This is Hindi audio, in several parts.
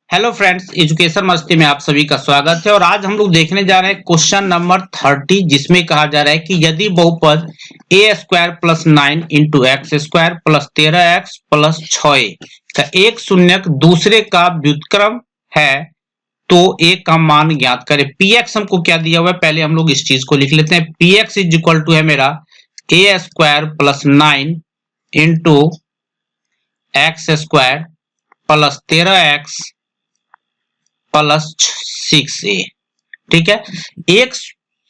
हेलो फ्रेंड्स, एजुकेशन मस्ती में आप सभी का स्वागत है। और आज हम लोग देखने जा रहे हैं क्वेश्चन नंबर 30, जिसमें कहा जा रहा है कि यदि बहुपद a square plus 9 into x square plus 13x plus 6a का एक शून्यक दूसरे का व्युत्क्रम है तो ए का मान ज्ञात करें। px हमको क्या दिया हुआ है, पहले हम लोग इस चीज को लिख लेते हैं। px इज इक्वल टू है मेरा a square plus 9 into x square plus 13x plus 6a। ठीक है, एक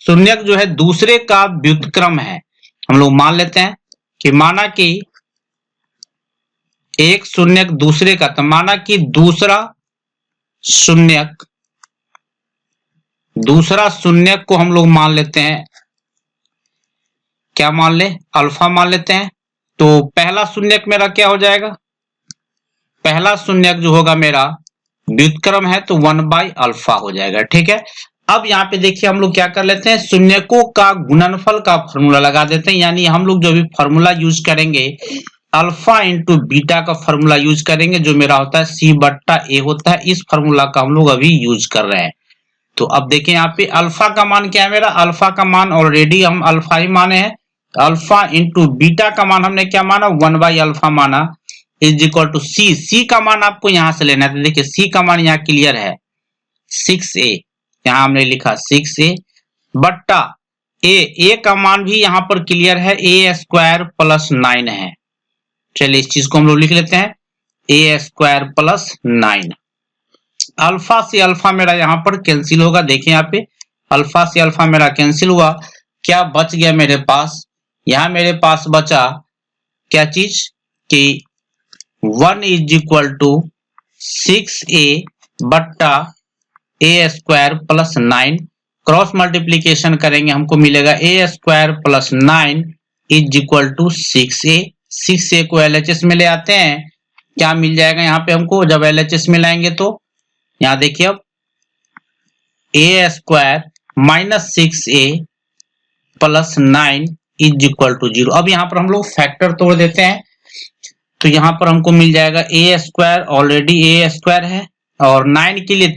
शून्यक जो है दूसरे का व्युत्क्रम है। हम लोग मान लेते हैं कि माना कि एक शून्यक दूसरे का, तो माना कि दूसरा शून्यक को हम लोग मान लेते हैं, क्या मान ले, अल्फा मान लेते हैं। तो पहला शून्यक मेरा क्या हो जाएगा, पहला शून्यक जो होगा मेरा व्युत्क्रम है तो 1/अल्फा हो जाएगा। ठीक है, अब यहाँ पे देखिए हम लोग क्या कर लेते हैं, शून्यकों का गुणनफल का फॉर्मूला लगा देते हैं। यानी हम लोग जो भी फॉर्मूला यूज करेंगे, अल्फा इंटू बीटा का फॉर्मूला यूज करेंगे, जो मेरा होता है C/A होता है। इस फॉर्मूला का हम लोग अभी यूज कर रहे हैं। तो अब देखिए यहाँ पे अल्फा का मान क्या है मेरा, अल्फा का मान ऑलरेडी हम अल्फा ही माने हैं। अल्फा इंटू बीटा का मान हमने क्या माना, 1/अल्फा माना, इज इक्वल टू सी का मान आपको यहां से लेना है। तो देखिए सी का मान यहाँ क्लियर है 6a, यहां हमने लिखा 6a बट्टा ए का मान भी यहाँ पर क्लियर है, ए स्क्वायर प्लस 9 है। चलिए इस चीज को हम लोग लिख लेते हैं, ए स्क्वायर प्लस 9। अल्फा से अल्फा मेरा यहाँ पर कैंसिल होगा। देखिए यहाँ पे अल्फा से अल्फा मेरा कैंसिल हुआ, क्या बच गया मेरे पास, यहाँ मेरे पास बचा क्या चीज कि 1 इज इक्वल टू 6a बट्टा a square plus 9। Cross multiplication करेंगे हमको मिलेगा a square plus 9 is equal to 6a। 6a को LHS में ले आते हैं, क्या मिल जाएगा यहाँ पे हमको, जब LHS में लाएंगे तो यहाँ देखिए अब a square minus 6a plus 9 is equal to 0। अब यहाँ पर हम लोग फैक्टर तोड़ देते हैं, तो यहाँ पर हमको मिल जाएगा ए स्क्वायर, ऑलरेडी ए स्क्वायर है, और 9 के लिए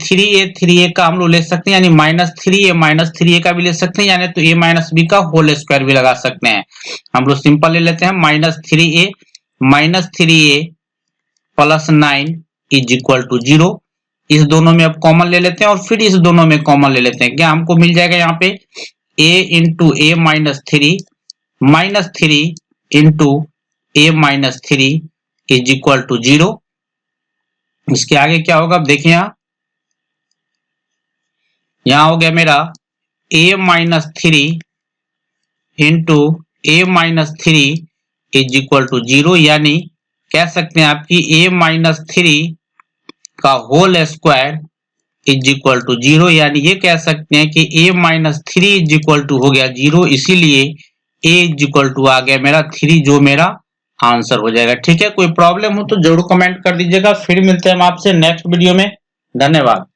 3a का हम लोग ले सकते हैं, यानी माइनस 3a का भी ले सकते हैं, यानी तो a माइनस बी का होल स्क्वायर भी लगा सकते हैं। हम लोग सिंपल ले लेते हैं, minus 3a plus 9 is equal to 0। इस दोनों में अब कॉमन ले लेते हैं और फिर इस दोनों में कॉमन ले लेते हैं। क्या हमको मिल जाएगा यहाँ पे a into a minus 3 into a minus 3 is equal to 0। इसके आगे क्या होगा, अब देखिए यहां हो गया मेरा a minus 3 into a minus 3 is equal to 0, यानी कह सकते हैं आपकी a माइनस 3 का whole square is equal to 0, यानी ये कह सकते हैं कि a minus 3 is equal to हो गया 0, इसीलिए a इज इक्वल टू आ गया मेरा 3, जो मेरा आंसर हो जाएगा। ठीक है, कोई प्रॉब्लम हो तो जरूर कमेंट कर दीजिएगा। फिर मिलते हैं हम आपसे नेक्स्ट वीडियो में। धन्यवाद।